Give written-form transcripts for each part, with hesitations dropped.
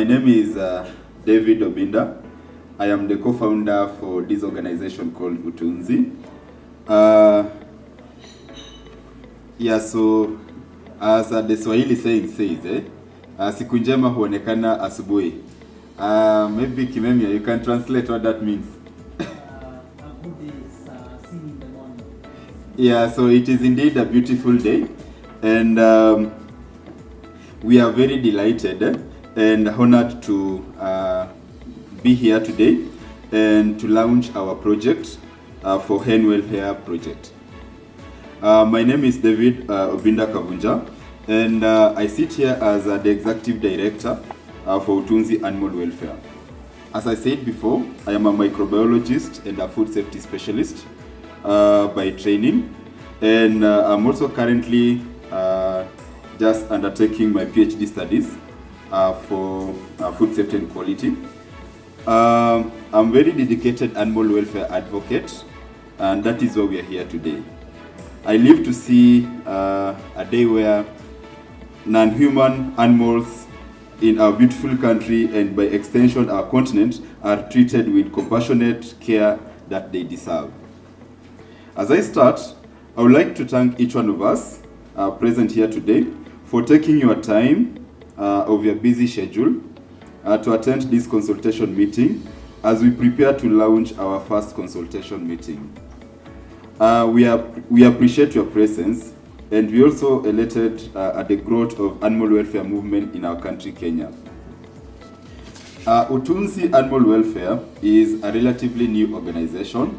My name is David Obinda. I am the co-founder for this organization called Utunzi. So as the Swahili saying says, siku njema huonekana asubuhi. Maybe Kimemia, you can translate what that means. A good day is seen in the morning. Yeah, so it is indeed a beautiful day, and we are very delighted and honored to be here today and to launch our project for Hen Welfare Project. My name is David Obinda Kavunja, and I sit here as the Executive Director for Utunzi Animal Welfare. As I said before, I am a microbiologist and a food safety specialist by training, and I'm also currently just undertaking my PhD studies for food safety and quality. I'm very dedicated animal welfare advocate, and that is why we are here today. I live to see a day where non-human animals in our beautiful country, and by extension our continent, are treated with compassionate care that they deserve. As I start, I would like to thank each one of us present here today for taking your time of your busy schedule to attend this consultation meeting as we prepare to launch our first consultation meeting. We appreciate your presence, and we also elated at the growth of animal welfare movement in our country, Kenya. Utunzi Animal Welfare is a relatively new organization.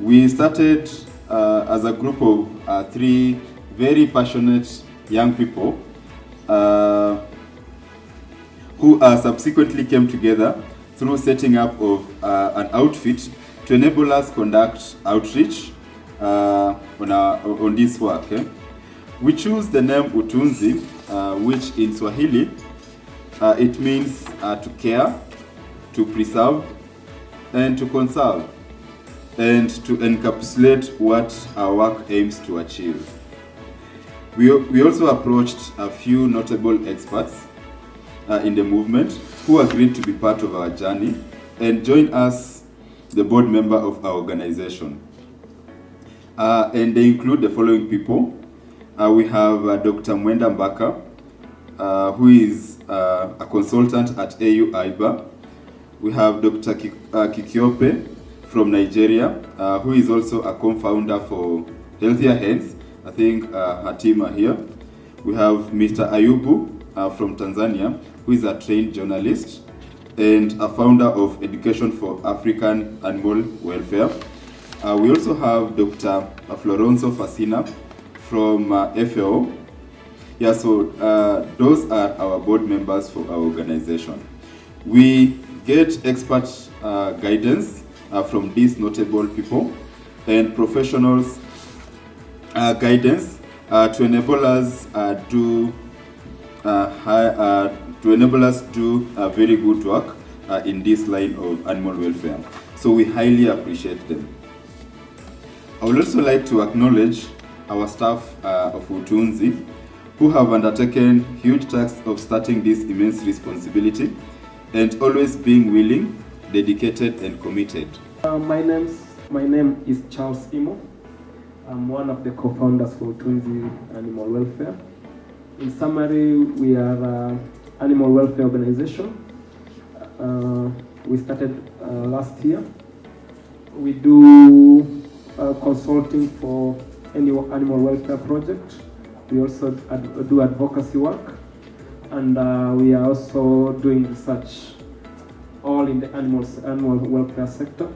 We started as a group of 3 very passionate young people who subsequently came together through setting up of an outfit to enable us conduct outreach on this work. We choose the name Utunzi, which in Swahili it means to care, to preserve, and to conserve, and to encapsulate what our work aims to achieve. We also approached a few notable experts in the movement who agreed to be part of our journey and join us, the board member of our organization. And they include the following people. We have Dr. Mwenda Mbaka, who is a consultant at AU AIBA. We have Dr. Kikiope from Nigeria, who is also a co-founder for Healthier Hands. I think her team are here. We have Mr. Ayubu from Tanzania, who is a trained journalist and a founder of Education for African Animal Welfare. We also have Dr. Florenzo Fasina from FAO. Yeah, so those are our board members for our organization. We get expert guidance from these notable people and professionals guidance to enable us do very good work in this line of animal welfare. So we highly appreciate them. I would also like to acknowledge our staff of Utunzi, who have undertaken huge task of starting this immense responsibility and always being willing, dedicated, and committed. My name is Charles Imo. I'm one of the co-founders for Utunzi Animal Welfare. In summary, we are an animal welfare organization. We started last year. We do consulting for any animal welfare project. We also do advocacy work, and we are also doing research, all in the animal welfare sector.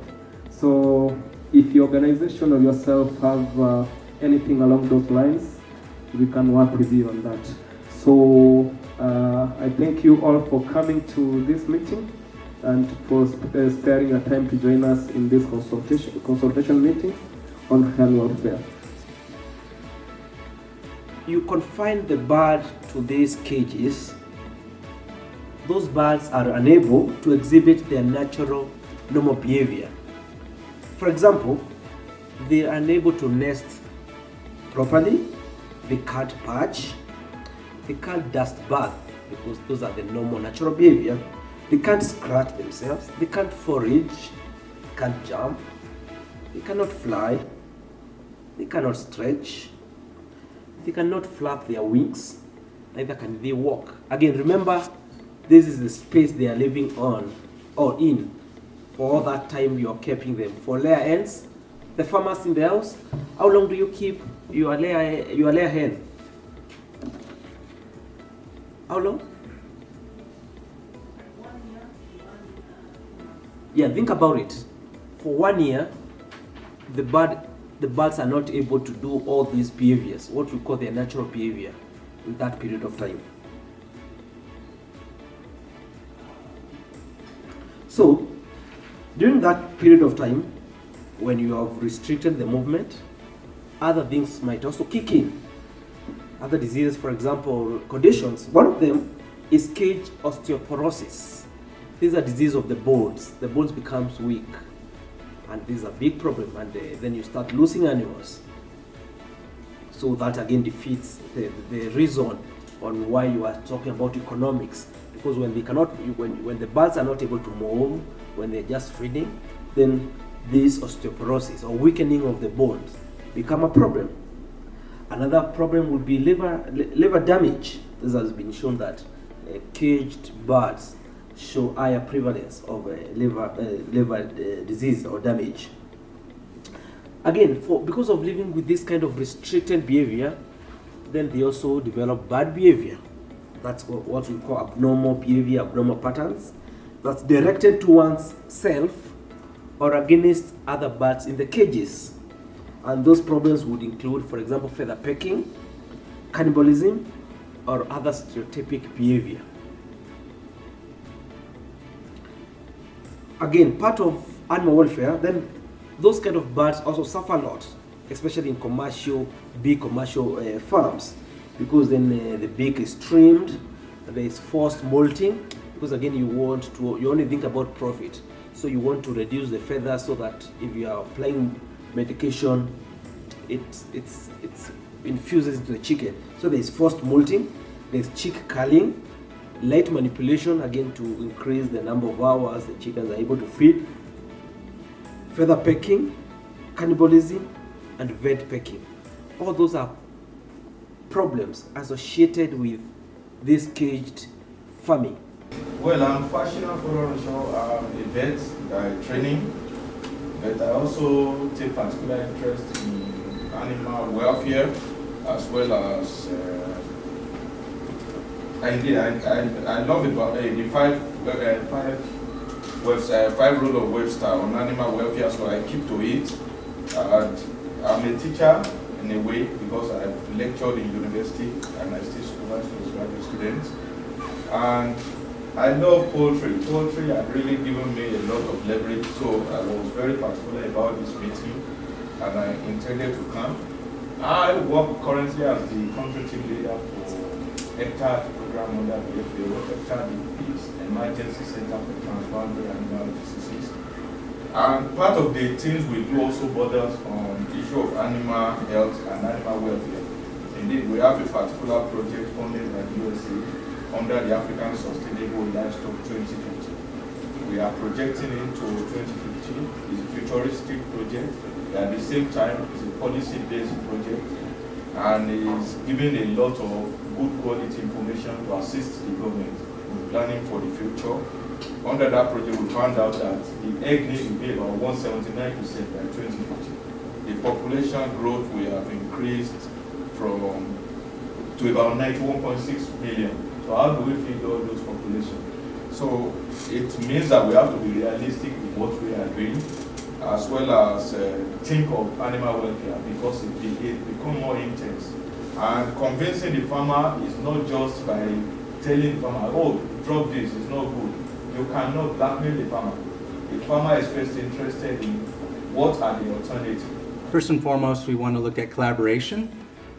So if your organization or yourself have anything along those lines, we can work with you on that. So I thank you all for coming to this meeting and for sparing your time to join us in this consultation meeting on hen welfare. You confine the bird to these cages. Those birds are unable to exhibit their natural, normal behavior. For example, they are unable to nest properly, they can't perch, they can't dust bath, because those are the normal natural behavior. They can't scratch themselves, they can't forage, can't jump, they cannot fly, they cannot stretch, they cannot flap their wings, neither can they walk. Again, remember, this is the space they are living on or in for all that time you are keeping them. For layer hens, the farmers in the house, how long do you keep your layer hen? How long? 1 year. Yeah, think about it. For 1 year, the birds are not able to do all these behaviors, what we call their natural behavior, in that period of time. So, during that period of time, when you have restricted the movement, other things might also kick in. Other diseases, for example, conditions. One of them is cage osteoporosis. These are disease of the bones. The bones becomes weak, and this is a big problem. And then you start losing animals. So that again defeats the reason on why you are talking about economics. Because when they cannot, when the birds are not able to move, when they're just feeding, then this osteoporosis or weakening of the bones become a problem. Another problem would be liver damage. This has been shown that caged birds show higher prevalence of liver disease or damage. Again, because of living with this kind of restricted behavior, then they also develop bad behavior. That's what we call abnormal behavior, abnormal patterns. That's directed towards self or against other birds in the cages. And those problems would include, for example, feather pecking, cannibalism, or other stereotypic behavior. Again, part of animal welfare, then those kind of birds also suffer a lot, especially in big commercial farms, because then the beak is trimmed, there is forced molting, because again you only think about profit. So you want to reduce the feathers so that if you are applying medication, it infuses into the chicken. So there is forced molting, there is cheek culling, light manipulation, again to increase the number of hours the chickens are able to feed, feather pecking, cannibalism, and vet pecking. All those are problems associated with this caged farming. Well, I'm passionate for events, training, but I also take particular interest in animal welfare as well as I love about the five rule of Webster on animal welfare, so I keep to it. And I'm a teacher in a way because I've lectured in university and I still supervise postgraduate students. And I love poultry. Poultry had really given me a lot of leverage, so I was very particular about this meeting and I intended to come. I work currently as the country team leader for ECTAD program under the FAO. ECTAD is Emergency Center for Transboundary Animal Diseases. And part of the things we do also borders on the issue of animal health and animal welfare. Indeed, we have a particular project funded by the USA under the African Sustainable Livestock 2050. We are projecting into 2050. It's a futuristic project. At the same time, it's a policy-based project and is giving a lot of good quality information to assist the government in planning for the future. Under that project, we found out that the egg need will be about 179% by 2050. The population growth will have increased to about 91.6 million. So how do we feed all those population? So it means that we have to be realistic with what we are doing, as well as think of animal welfare, because it becomes more intense. And convincing the farmer is not just by telling the farmer, oh, drop this, it's not good. You cannot blackmail the farmer. The farmer is first interested in what are the alternatives. First and foremost, we want to look at collaboration.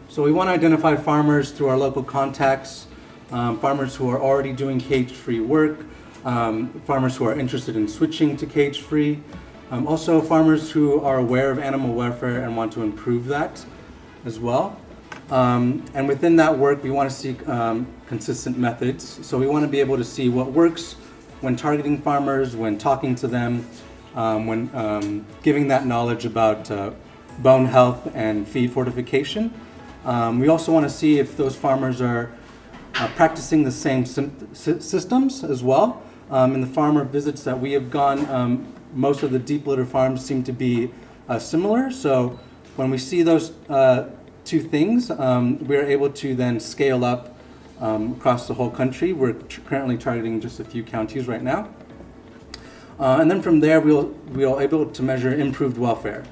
So we want to identify farmers through our local contacts, farmers who are already doing cage-free work, farmers who are interested in switching to cage-free, also farmers who are aware of animal welfare and want to improve that as well. And within that work, we want to seek consistent methods. So we want to be able to see what works when targeting farmers, when talking to them, when giving that knowledge about bone health and feed fortification. We also want to see if those farmers are practicing the same systems as well. In the farmer visits that we have gone, most of the deep litter farms seem to be similar. So when we see those two things, we're able to then scale up across the whole country. We're currently targeting just a few counties right now. And then from there, we'll able to measure improved welfare.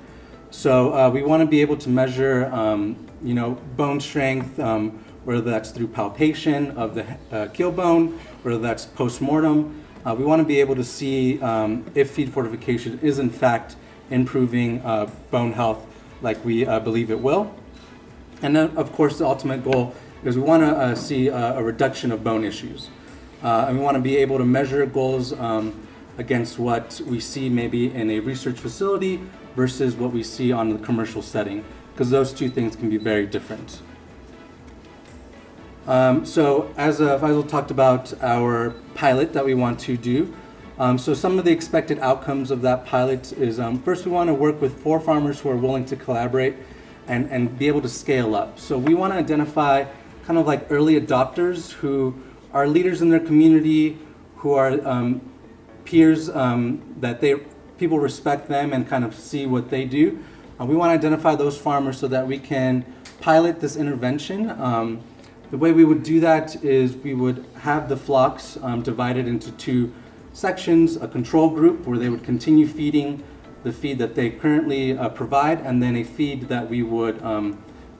So we want to be able to measure, bone strength, whether that's through palpation of the keel bone, whether that's post-mortem. We want to be able to see if feed fortification is in fact improving bone health like we believe it will. And then, of course, the ultimate goal is we want to see a reduction of bone issues. And we want to be able to measure goals against what we see maybe in a research facility versus what we see on the commercial setting, because those two things can be very different. So as Faisal talked about our pilot that we want to do, so some of the expected outcomes of that pilot is first we want to work with 4 farmers who are willing to collaborate and be able to scale up. So we want to identify kind of like early adopters who are leaders in their community, who are peers that people respect them and kind of see what they do. We want to identify those farmers so that we can pilot this intervention. The way we would do that is we would have the flocks divided into 2 sections, a control group where they would continue feeding the feed that they currently provide, and then a feed that we would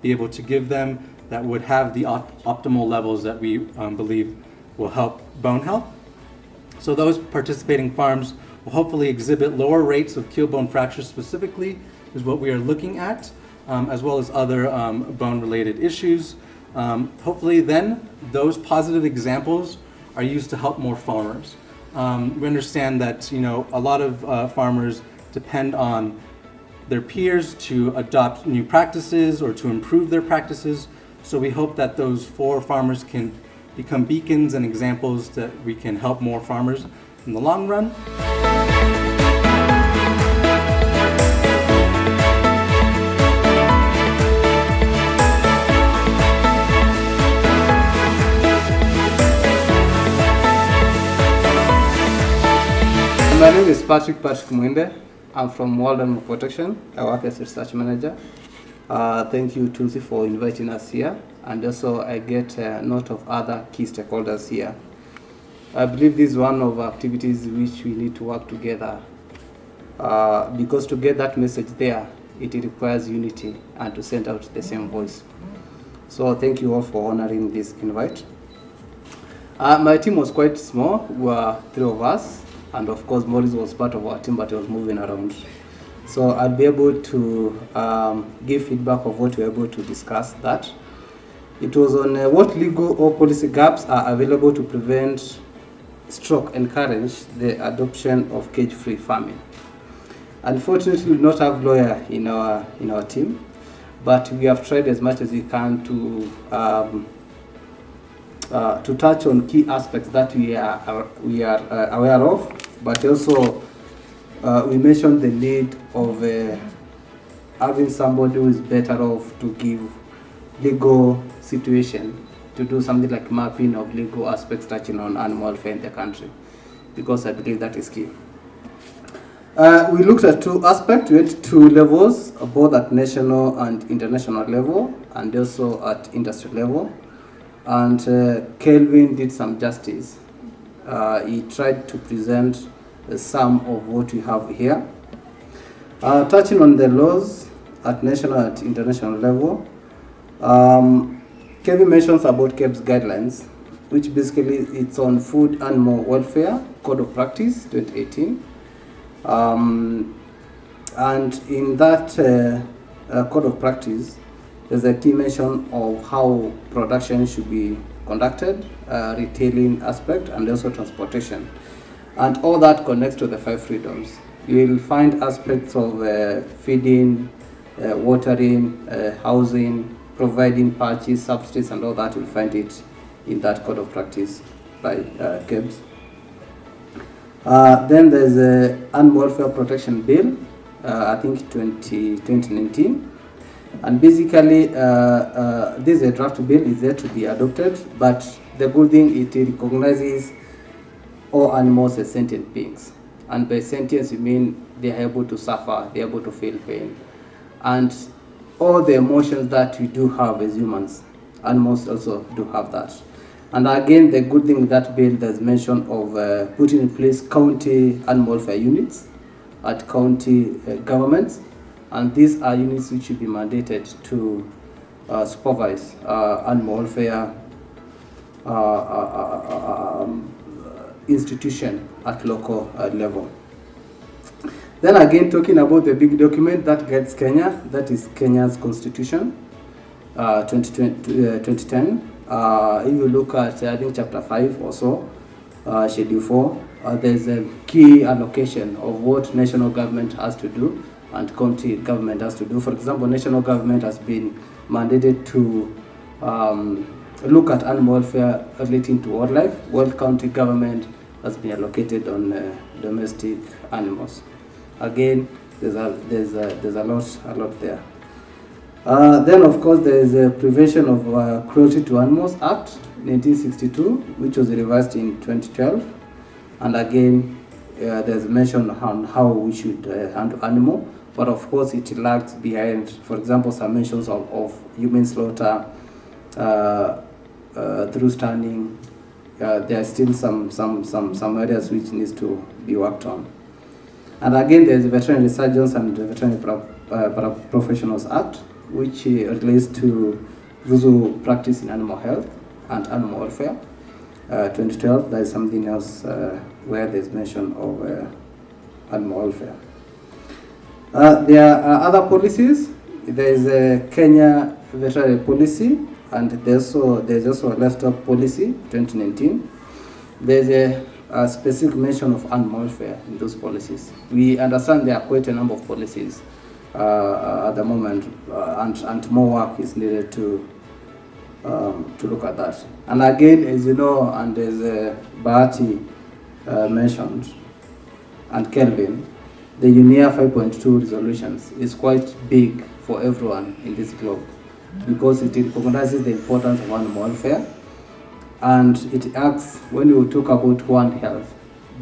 be able to give them that would have the optimal levels that we believe will help bone health. So those participating farms will hopefully exhibit lower rates of keel bone fractures specifically, is what we are looking at, as well as other bone-related issues. Hopefully then, those positive examples are used to help more farmers. We understand that a lot of farmers depend on their peers to adopt new practices or to improve their practices. So we hope that those 4 farmers can become beacons and examples that we can help more farmers in the long run. My name is Patrick Mwinde. I'm from World Animal Protection. I work as a research manager. Thank you, Utunzi, for inviting us here. And also, I get a note of other key stakeholders here. I believe this is one of the activities which we need to work together. Because to get that message there, it requires unity and to send out the same voice. So thank you all for honoring this invite. My team was quite small. We were 3 of us. And of course, Maurice was part of our team, but he was moving around. So I'll be able to give feedback of what we were able to discuss that. It was on what legal or policy gaps are available to prevent, encourage the adoption of cage-free farming. Unfortunately, we do not have lawyer in our team, but we have tried as much as we can to touch on key aspects that we are aware of, but also we mentioned the need of having somebody who is better off to give legal situation, to do something like mapping of legal aspects touching on animal welfare in the country, because I believe that is key. We looked at 2 aspects. We had 2 levels, both at national and international level, and also at industry level. And Kelvin did some justice. He tried to present some of what we have here. Touching on the laws at national and international level, Kelvin mentions about KEBS guidelines, which basically it's on Food Animal Welfare Code of Practice 2018. And in that Code of Practice, there's a key mention of how production should be conducted, retailing aspect, and also transportation. And all that connects to the 5 freedoms. You will find aspects of feeding, watering, housing, providing patches, substrates, and all that, you'll find it in that code of practice by KEBS. Then there's a Animal Welfare Protection Bill, I think 2019. And basically, this is a draft bill, is there to be adopted, but the good thing, it recognizes all animals as sentient beings. And by sentience, you mean they are able to suffer, they are able to feel pain. And all the emotions that we do have as humans, animals also do have that. And again, the good thing with that bill, there's mention of putting in place county animal welfare units at county governments. And these are units which will be mandated to supervise animal welfare institution at local level. Then again, talking about the big document that guides Kenya, that is Kenya's Constitution, 2010. If you look at, I think, Chapter 5 or so, Schedule 4, there's a key allocation of what national government has to do and county government has to do. For example, national government has been mandated to look at animal welfare relating to wildlife, while county government has been allocated on domestic animals. Again, there's a lot there. Then, of course, there is a Prevention of Cruelty to Animals Act, 1962, which was revised in 2012. And again, there's mention on how we should handle animal, but of course, it lags behind, for example, some mentions of human slaughter through stunning. There are still some areas which needs to be worked on. And again, there's the Veterinary Surgeons and the Veterinary Professionals Act, which relates to those who practice in animal health and animal welfare. 2012, there is something else where there's mention of animal welfare. There are other policies. There is a Kenya veterinary policy, and there's also a livestock policy, 2019. There's a specific mention of animal welfare in those policies. We understand there are quite a number of policies at the moment, and more work is needed to look at that. And again, as you know, and as Bahati mentioned, and Kelvin, the UNEA 5.2 resolutions is quite big for everyone in this globe, because it recognizes the importance of animal welfare, and it asks, when you talk about One Health,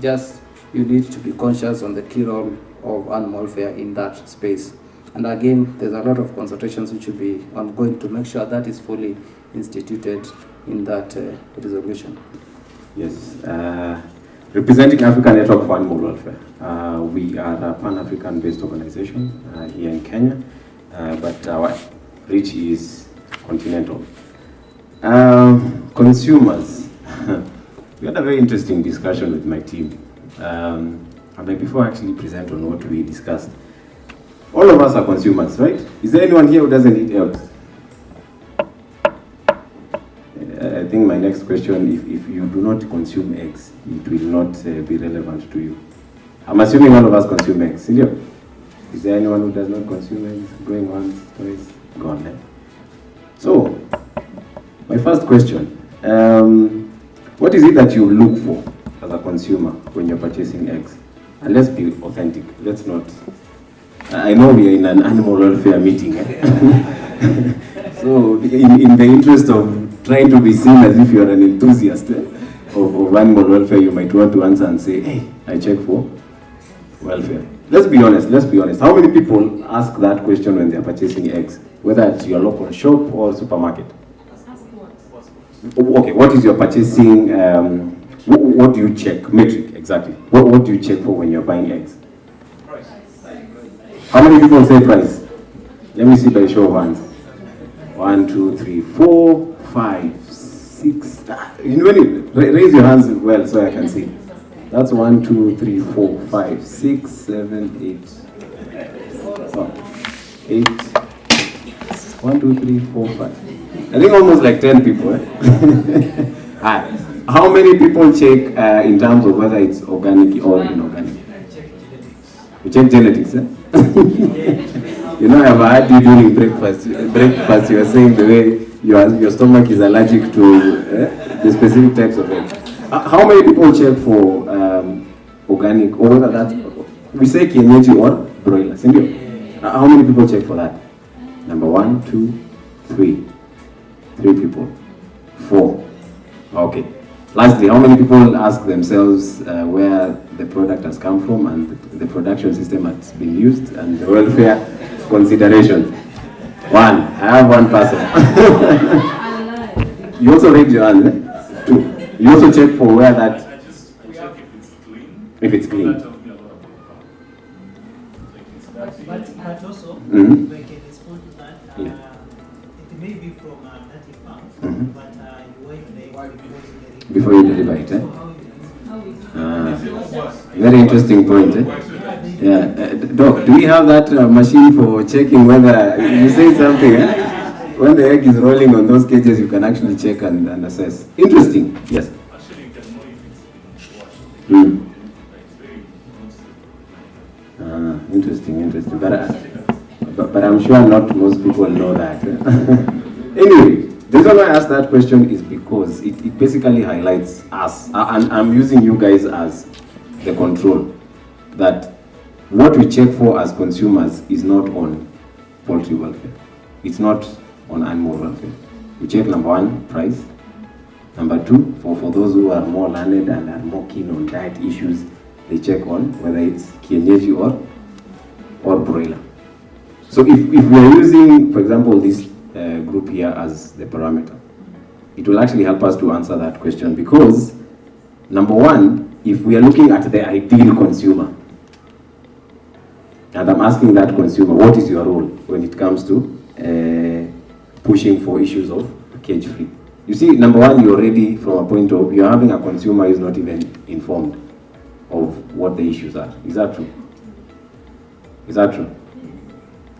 just you need to be conscious on the key role of animal welfare in that space. And again, there's a lot of consultations which will be ongoing to make sure that is fully instituted in that resolution. Yes. Representing African Network for Animal Welfare. We are a Pan-African based organization here in Kenya, but our reach is continental. Consumers. We had a very interesting discussion with my team. And before I actually present on what we discussed, all of us are consumers, right? Is there anyone here who doesn't eat eggs? I think my next question, if you do not consume eggs, it will not be relevant to you. I'm assuming all of us consume eggs. Is there anyone who does not consume eggs? Going once, twice, gone. Eh? So, my first question, what is it that you look for as a consumer when you're purchasing eggs? And let's be authentic. Let's not... I know we are in an animal welfare meeting. Eh? So, in the interest of trying to be seen as if you're an enthusiast of animal welfare, you might want to answer and say, hey, I check for welfare. Let's be honest. How many people ask that question when they're purchasing eggs, whether at your local shop or supermarket? Okay, what is your purchasing, what do you check? Metric, exactly. What do you check for when you're buying eggs? Price. How many people say price? Let me see by show of hands. 1, 2, 3, 4, 5, 6. Raise your hands well so I can see. That's 1, 2, 3, 4, 5, 6, 7, 8. 1, 2, 3, 4, 5. I think almost like 10 people. How many people check in terms of whether it's organic or inorganic? You check genetics, eh? You know, I've had you during breakfast. Breakfast, you were saying the way your stomach is allergic to the specific types of eggs. How many people check for organic, or whether that's, we say kienyeji or broiler, how many people check for that? Number 1, 2, 3. 3 people. 4. Okay. Lastly, how many people ask themselves where the product has come from and the production system that's been used and the welfare considerations? 1. I have 1 person. You also raise your hand, eh? 2. You also check for where that. I check if it's clean. If it's clean. That tells me a lot about the farm. But also, Mhm. if I can respond to that, Yeah. it may be from a dirty farm, Mhm. but you wipe the egg Before you deliver it, eh? So how is it? Very interesting point, eh? Yeah. Doc, do we have that machine for checking whether, you say something, eh? When the egg is rolling on those cages, you can actually check and assess. Interesting, yes. Actually, you can know if it's been washed. Mm. It's very Interesting. But I'm sure not most people know that. Anyway, the reason why I asked that question is because it basically highlights us, and I'm using you guys as the control, that what we check for as consumers is not on poultry welfare. It's not on animal welfare. We check number 1, price. Number 2, for those who are more learned and are more keen on diet issues, they check on whether it's kienyeji or broiler. So if we are using, for example, this group here as the parameter, it will actually help us to answer that question, because number 1, if we are looking at the ideal consumer, and I'm asking that consumer, what is your role when it comes to pushing for issues of cage-free? You see, number 1, you're already from a point of, you're having a consumer who is not even informed of what the issues are. Is that true? Is that true?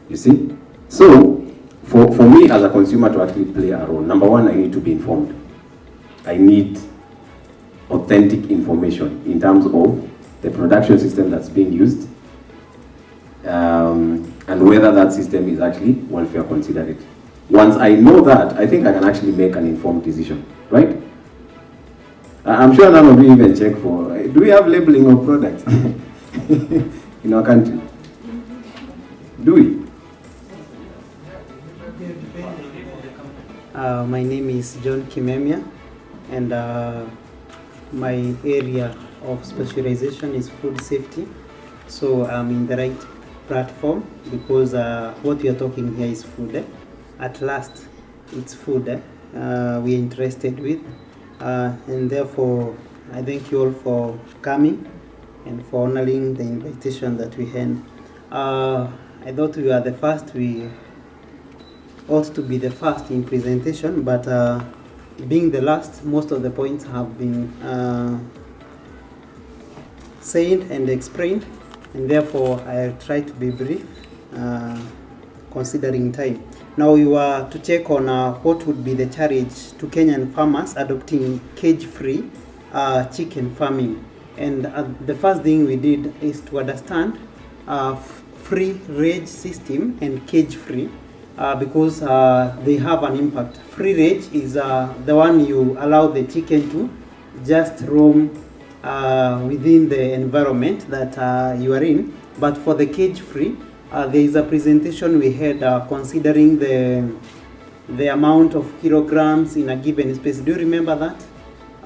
You see? So, for me as a consumer to actually play a role, number 1, I need to be informed. I need authentic information in terms of the production system that's being used, and whether that system is actually welfare considerate. Once I know that, I think I can actually make an informed decision, right? I'm sure none of you even check for, do we have labeling of products in our country? Do we? My name is John Kimemia, and my area of specialization is food safety. So I'm in the right platform, because what we are talking here is food. At last, it's food we are interested with, and therefore I thank you all for coming and for honoring the invitation that we had. I thought we were the first. We ought to be the first in presentation, but being the last, most of the points have been said and explained, and therefore I try to be brief, considering time. Now we were to check on what would be the challenge to Kenyan farmers adopting cage-free chicken farming. And the first thing we did is to understand free range system and cage-free, because they have an impact. Free range is the one you allow the chicken to just roam within the environment that you are in. But for the cage-free, there is a presentation we had considering the amount of kilograms in a given space. Do you remember that?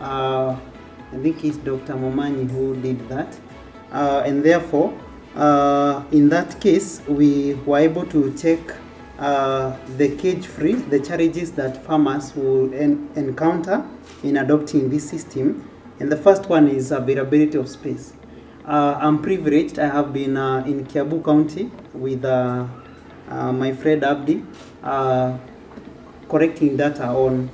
I think it's Dr. Momanyi who did that. And therefore, in that case, we were able to check the cage-free, the challenges that farmers will encounter in adopting this system. And the first one is availability of space. I'm privileged. I have been in Kiambu County with my friend Abdi, collecting data on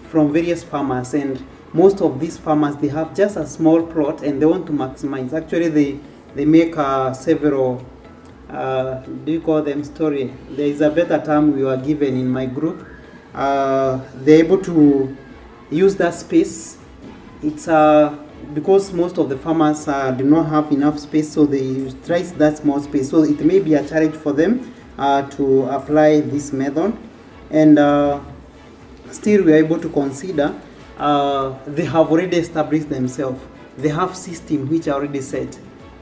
from various farmers, and most of these farmers, they have just a small plot and they want to maximize. Actually, they make several, do you call them story? There is a better term we were given in my group. They're able to use that space. It's because most of the farmers do not have enough space, so they utilize that small space. So it may be a challenge for them to apply this method. And still we are able to consider they have already established themselves. They have systems which are already set,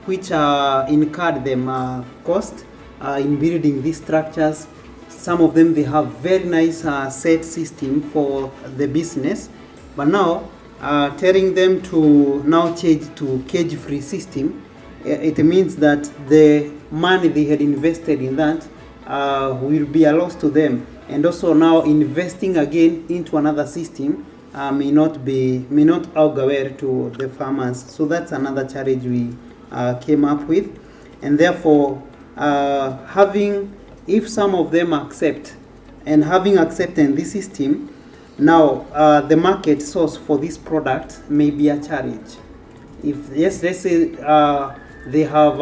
which incurred them cost in building these structures. Some of them, they have very nice set system for the business, but now telling them to now change to cage-free system, it means that the money they had invested in that will be a loss to them, and also now investing again into another system may not augur well to the farmers. So that's another challenge we came up with, and therefore if some of them accept, and having accepted this system, now the market source for this product may be a challenge. If yes, let's say they have,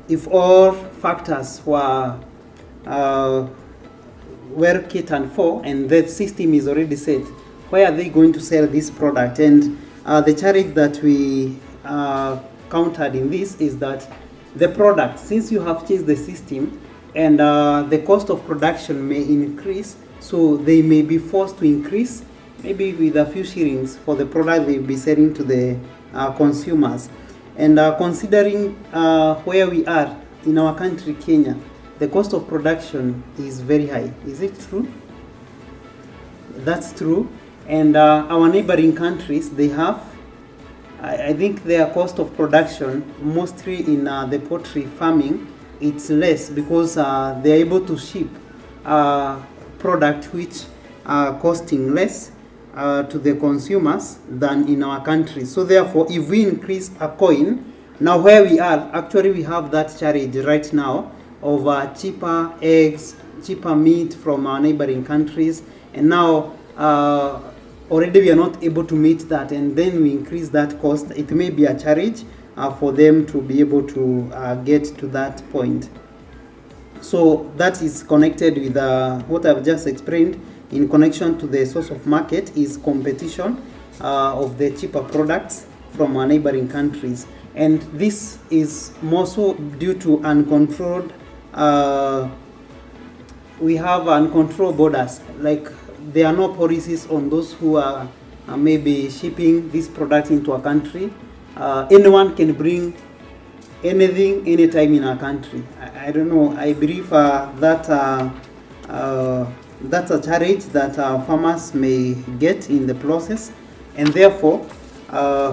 if all factors were well catered for, and the system is already set, where are they going to sell this product? And the challenge that we countered in this is that the product, since you have changed the system, and the cost of production may increase, so they may be forced to increase, maybe with a few shillings for the product they'll be selling to the consumers. And considering where we are in our country, Kenya, the cost of production is very high. Is it true? That's true. And our neighboring countries, they have, I think their cost of production, mostly in the poultry farming, it's less because they're able to ship product which are costing less to the consumers than in our country. So therefore, if we increase a coin, now where we are, actually we have that challenge right now of cheaper eggs, cheaper meat from our neighboring countries, and now already we are not able to meet that, and then we increase that cost. It may be a challenge for them to be able to get to that point. So that is connected with what I've just explained. In connection to the source of market is competition of the cheaper products from our neighboring countries, and this is more so due to uncontrolled. We have uncontrolled borders, like there are no policies on those who are maybe shipping this product into a country. Anyone can bring anything anytime in our country. I don't know. I believe that that's a challenge that farmers may get in the process, and therefore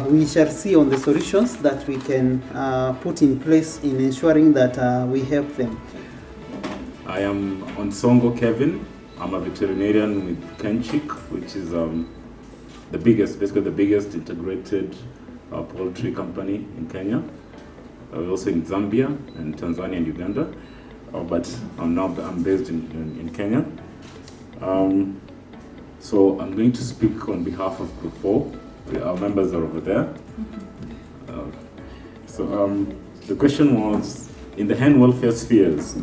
we shall see on the solutions that we can put in place in ensuring that we help them. I am Onsongo Kevin. I'm a veterinarian with Kenchik, which is basically the biggest integrated poultry company in Kenya. We're also in Zambia and Tanzania and Uganda, but I'm based in Kenya. So I'm going to speak on behalf of Group 4. Our members are over there. The question was, in the hen welfare spheres,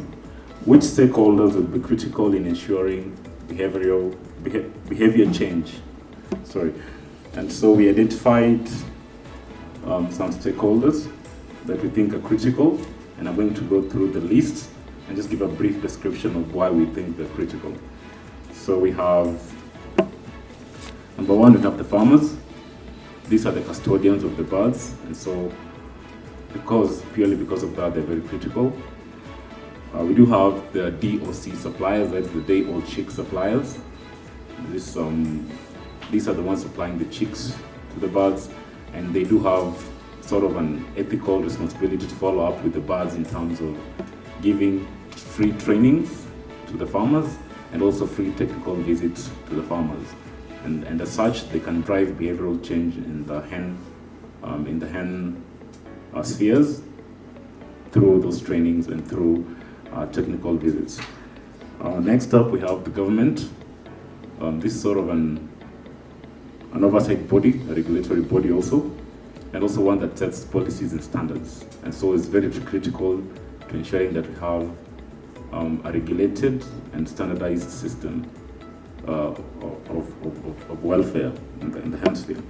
which stakeholders would be critical in ensuring behavior change? And so we identified some stakeholders that we think are critical, and I'm going to go through the list and just give a brief description of why we think they're critical. So we have, number one, we have the farmers. These are the custodians of the birds, and so purely because of that, they're very critical. We do have the DOC suppliers, that's the day-old chick suppliers. These are the ones supplying the chicks to the birds, and they do have sort of an ethical responsibility to follow up with the birds in terms of giving free trainings to the farmers and also free technical visits to the farmers. And as such, they can drive behavioral change in the hen spheres through those trainings and through technical visits. Next up, we have the government. This is sort of an oversight body, a regulatory body also, and also one that sets policies and standards. And so it's very critical to ensuring that we have a regulated and standardized system of welfare in the hemisphere.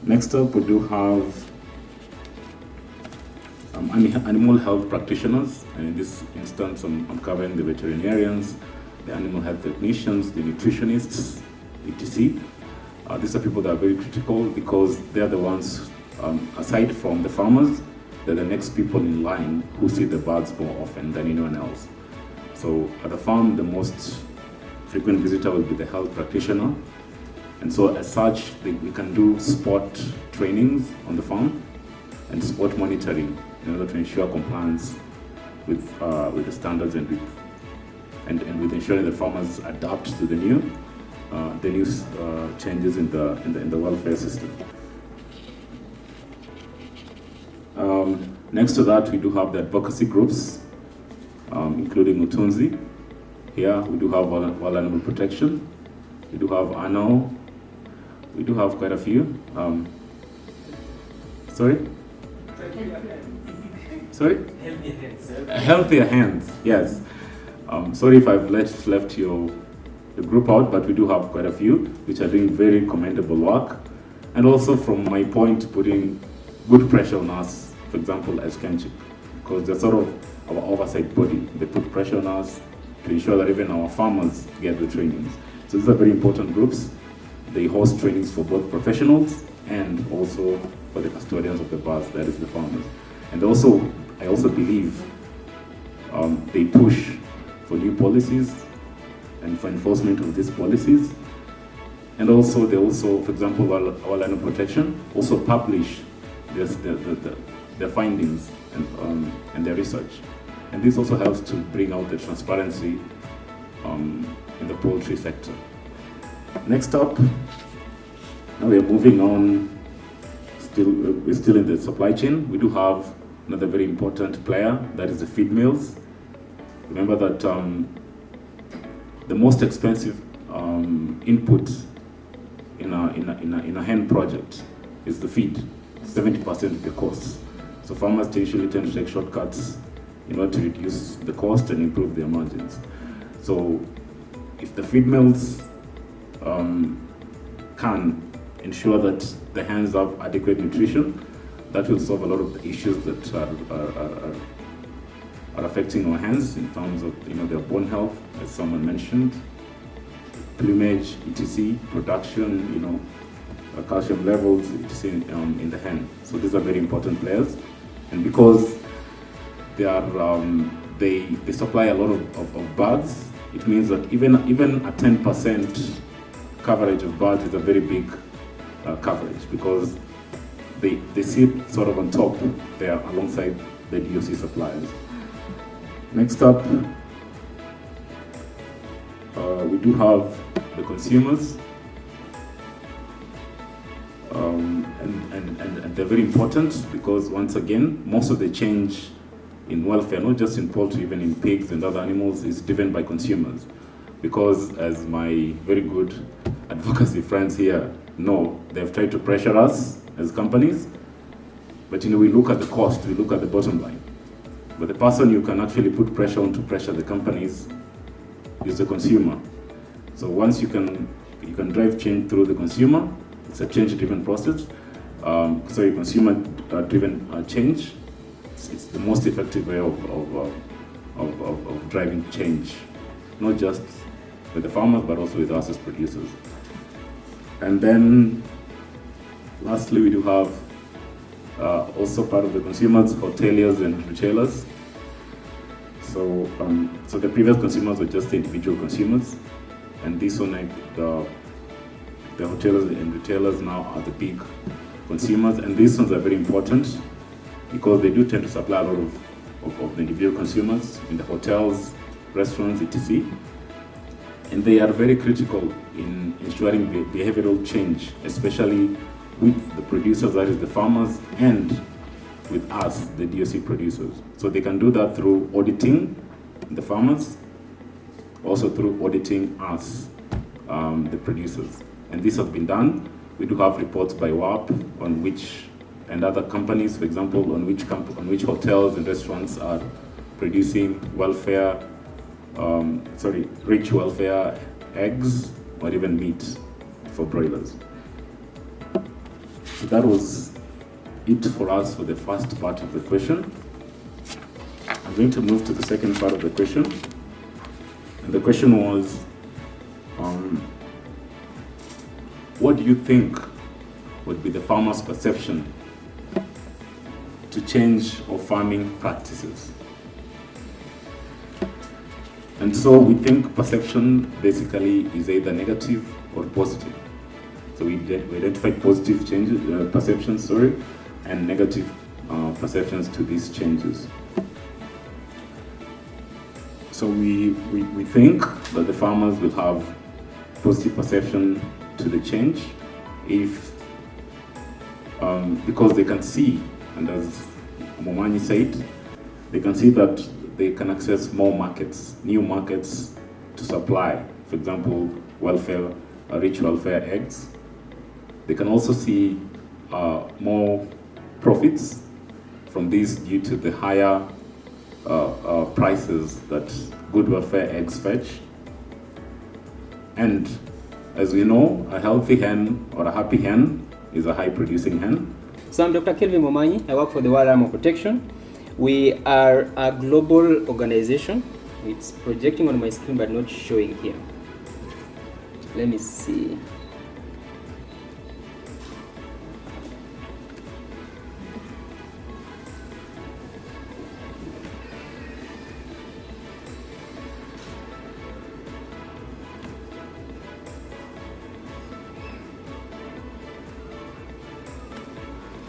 Next up, we do have animal health practitioners, and in this instance, I'm covering the veterinarians, the animal health technicians, the nutritionists, etc. These are people that are very critical because they're the ones, aside from the farmers, they're the next people in line who see the birds more often than anyone else. So at the farm, the most frequent visitor will be the health practitioner. And so as such, we can do sport trainings on the farm and sport monitoring in order to ensure compliance with the standards and with ensuring that farmers adapt to the new changes in the welfare system. Next to that, we do have the advocacy groups, including Utunzi. Here we do have Wild Animal Protection. We do have ANO. We do have quite a few. Sorry? Sorry? Healthier hands. Healthier hands, yes. Sorry if I've left the group out, but we do have quite a few which are doing very commendable work. And also from my point, putting good pressure on us, for example, as Kenchik, because they're sort of our oversight body. They put pressure on us to ensure that even our farmers get the trainings. So these are very important groups. They host trainings for both professionals and also for the custodians of the birds, that is the farmers. And also, I also believe they push for new policies and for enforcement of these policies. And also, they also, for example, our line of protection, also publish their findings and their research. And this also helps to bring out the transparency in the poultry sector. Next up, now we are moving on, we're still in the supply chain. We do have another very important player, that is the feed mills. Remember that the most expensive input in a hen project is the feed, 70% of the costs. So farmers usually tend to take shortcuts in order to reduce the cost and improve their margins. So if the feed mills can ensure that the hens have adequate nutrition, that will solve a lot of the issues that are affecting our hens in terms of their bone health, as someone mentioned, plumage, etc., production, calcium levels, etc., in the hen. So these are very important players, and because they supply a lot of birds, it means that even a 10% coverage of birds is a very big coverage, because they sit sort of on top there alongside the DOC suppliers. Next up, we do have the consumers, and they're very important because, once again, most of the change in welfare, not just in poultry, even in pigs and other animals, is driven by consumers. Because, as my very good advocacy friends here know, they've tried to pressure us as companies, but we look at the cost, we look at the bottom line. But the person you can actually put pressure on to pressure the companies is the consumer. So once you can drive change through the consumer, it's a change-driven process. Consumer-driven change. It's the most effective way of driving change, not just with the farmers, but also with us as producers. And then, lastly, we do have also part of the consumers, hoteliers and retailers. So the previous consumers were just the individual consumers, and this one, the hoteliers and retailers now are the big consumers, and these ones are very important because they do tend to supply a lot of the individual consumers in the hotels, restaurants, etc. And they are very critical in ensuring the behavioral change, especially with the producers, that is the farmers, and with us, the DOC producers. So they can do that through auditing the farmers, also through auditing us, the producers. And this has been done. We do have reports by WAP on which, and other companies, for example, on which hotels and restaurants are producing rich welfare eggs or even meat for broilers. So that was it for us for the first part of the question. I'm going to move to the second part of the question. And the question was, what do you think would be the farmer's perception to change of farming practices? And so we think perception basically is either negative or positive. So we identified positive changes, perceptions, and negative perceptions to these changes. So we think that the farmers will have positive perception to the change if, because they can see, and as Momanyi said, they can see that they can access more markets, new markets to supply. For example, welfare, rich welfare eggs. They can also see more profits from this due to the higher prices that good welfare eggs fetch. And as we know, a healthy hen or a happy hen is a high producing hen. So I'm Dr. Kelvin Momanyi. I work for the World Animal Protection. We are a global organization. It's projecting on my screen but not showing here. Let me see.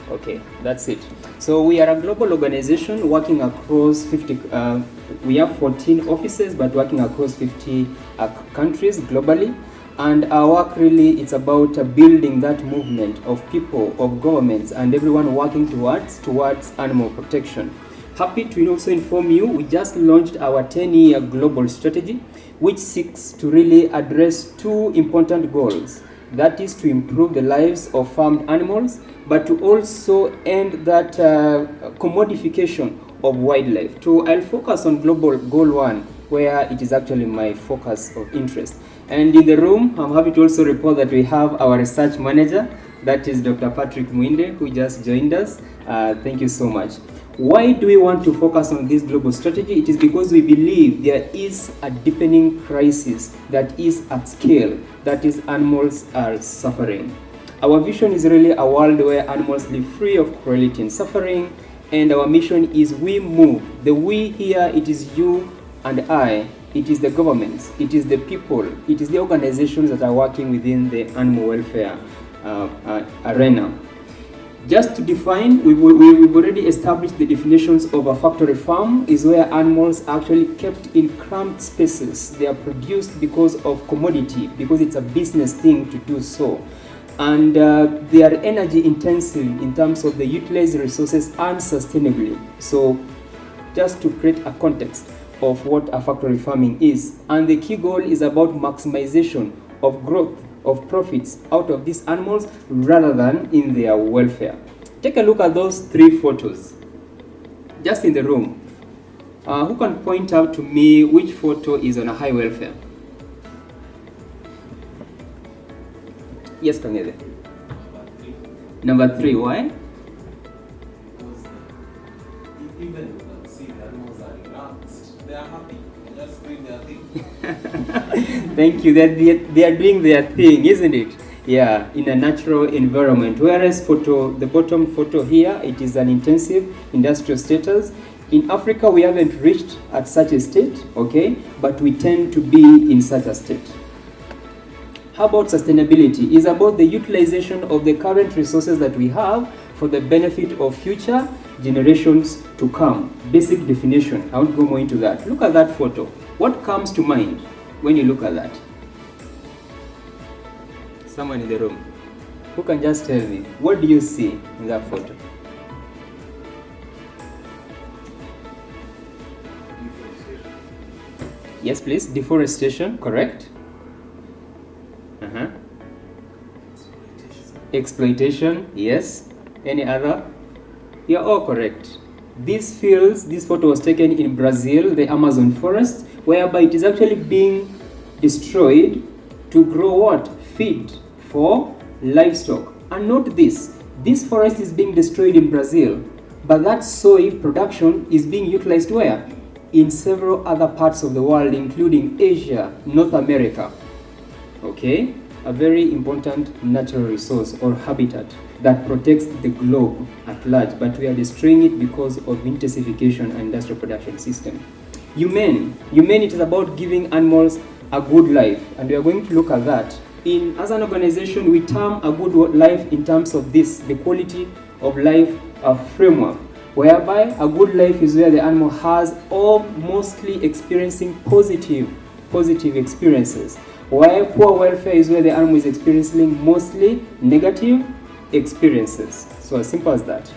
Okay, that's it. So we are a global organization working across 50, we have 14 offices, but working across 50 countries globally. And our work really, it's about building that movement of people, of governments, and everyone working towards animal protection. Happy to also inform you, we just launched our 10-year global strategy, which seeks to really address two important goals. That is to improve the lives of farmed animals, but to also end that commodification of wildlife. I'll focus on global goal 1, where it is actually my focus of interest. And in the room, I'm happy to also report that we have our research manager, that is Dr. Patrick Mwinde, who just joined us. Thank you so much. Why do we want to focus on this global strategy? It is because we believe there is a deepening crisis that is at scale, that is animals are suffering. Our vision is really a world where animals live free of cruelty and suffering, and our mission is we move. The we here, it is you and I, it is the governments, it is the people, it is the organizations that are working within the animal welfare arena. Just to define, we've already established the definitions of a factory farm is where animals are actually kept in cramped spaces. They are produced because of commodity, because it's a business thing to do so. And they are energy intensive in terms of the utilized resources unsustainably. So just to create a context of what a factory farming is. And the key goal is about maximization of growth of profits out of these animals rather than in their welfare. Take a look at those 3 photos just in the room. Who can point out to me which photo is on a high welfare? Yes, Kangede. Number 3, why? Even you can see the animals are relaxed. They are happy. They're just doing their thing. Thank you. They are doing their thing, isn't it? Yeah, in a natural environment. Whereas the bottom photo here, it is an intensive industrial status. In Africa, we haven't reached at such a state, okay? But we tend to be in such a state. How about sustainability? It's about the utilization of the current resources that we have for the benefit of future generations to come. Basic definition. I won't go more into that. Look at that photo. What comes to mind when you look at that? Someone in the room. Who can just tell me? What do you see in that photo? Yes, please. Deforestation, correct? Exploitation, yes. Any other? You're all correct. This photo was taken in Brazil, the Amazon forest, whereby it is actually being destroyed to grow what? Feed for livestock. And note this, This forest is being destroyed in Brazil, but that soy production is being utilized where? In several other parts of the world, including Asia, North America. Okay? A very important natural resource or habitat that protects the globe at large, but we are destroying it because of intensification and industrial production system. Humane, it is about giving animals a good life, and we are going to look at that. As an organization, we term a good life in terms of this, the quality of life framework, whereby a good life is where the animal has or mostly experiencing positive experiences, while poor welfare is where the animal is experiencing mostly negative experiences. So as simple as that.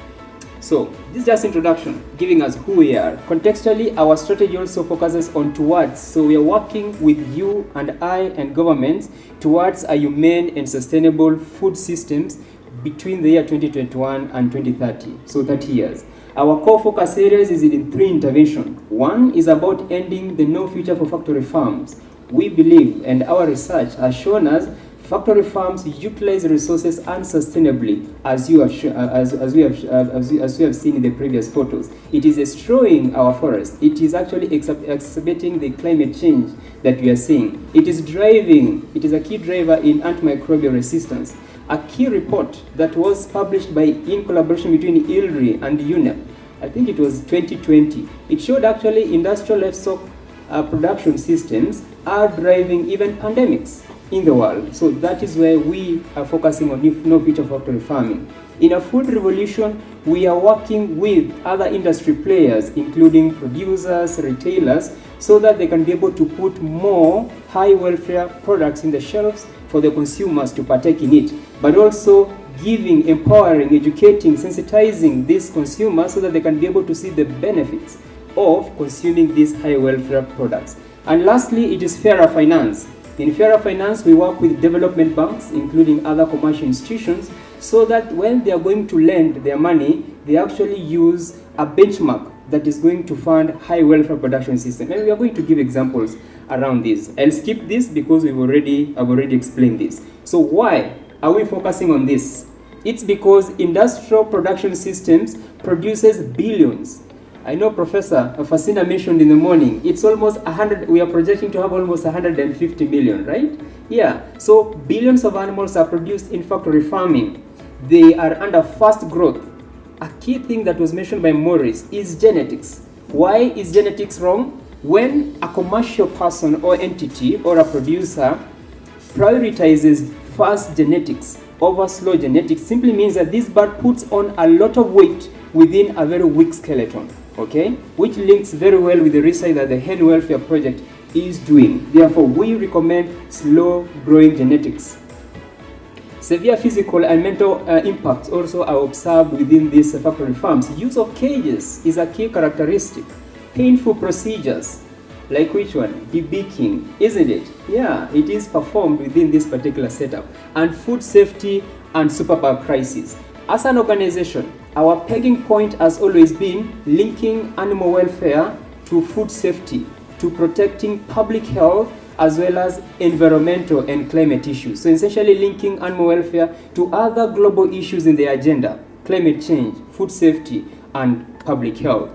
So this is just introduction, giving us who we are. Contextually, our strategy also focuses on towards. So we are working with you and I and governments towards a humane and sustainable food systems between the year 2021 and 2030. So 30 years. Our core focus areas is in 3 interventions. One is about ending the no future for factory farms. We believe, and our research has shown us, factory farms utilize resources unsustainably, as we have seen in the previous photos. It is destroying our forests. It is actually exacerbating the climate change that we are seeing. It is a key driver in antimicrobial resistance. A key report that was published in collaboration between ILRI and UNEP, I think it was 2020, it showed actually industrial livestock production systems are driving even pandemics in the world. So that is where we are focusing on no future factory farming. In a food revolution, we are working with other industry players, including producers, retailers, so that they can be able to put more high welfare products in the shelves for the consumers to partake in it, but also giving, empowering, educating, sensitizing these consumers so that they can be able to see the benefits of consuming these high welfare products. And lastly, it is fairer finance. In fairer finance, we work with development banks, including other commercial institutions, so that when they are going to lend their money, they actually use a benchmark that is going to fund high welfare production system. And we are going to give examples around this. I'll skip this because I've already explained this. So why are we focusing on this? It's because industrial production systems produces billions. I know Professor Fasina mentioned in the morning, it's almost 100, we are projecting to have almost 150 million, right? Yeah, so billions of animals are produced in factory farming. They are under fast growth. A key thing that was mentioned by Maurice is genetics. Why is genetics wrong? When a commercial person or entity or a producer prioritizes fast genetics over slow genetics, simply means that this bird puts on a lot of weight within a very weak skeleton, okay? Which links very well with the research that the Hen Welfare Project is doing. Therefore, we recommend slow growing genetics. Severe physical and mental impacts also are observed within these factory farms. Use of cages is a key characteristic. Painful procedures, like which one? Debeaking, isn't it? Yeah, it is performed within this particular setup. And food safety and superbug crisis. As an organization, our pegging point has always been linking animal welfare to food safety, to protecting public health, as well as environmental and climate issues. So essentially linking animal welfare to other global issues in the agenda: climate change, food safety, and public health.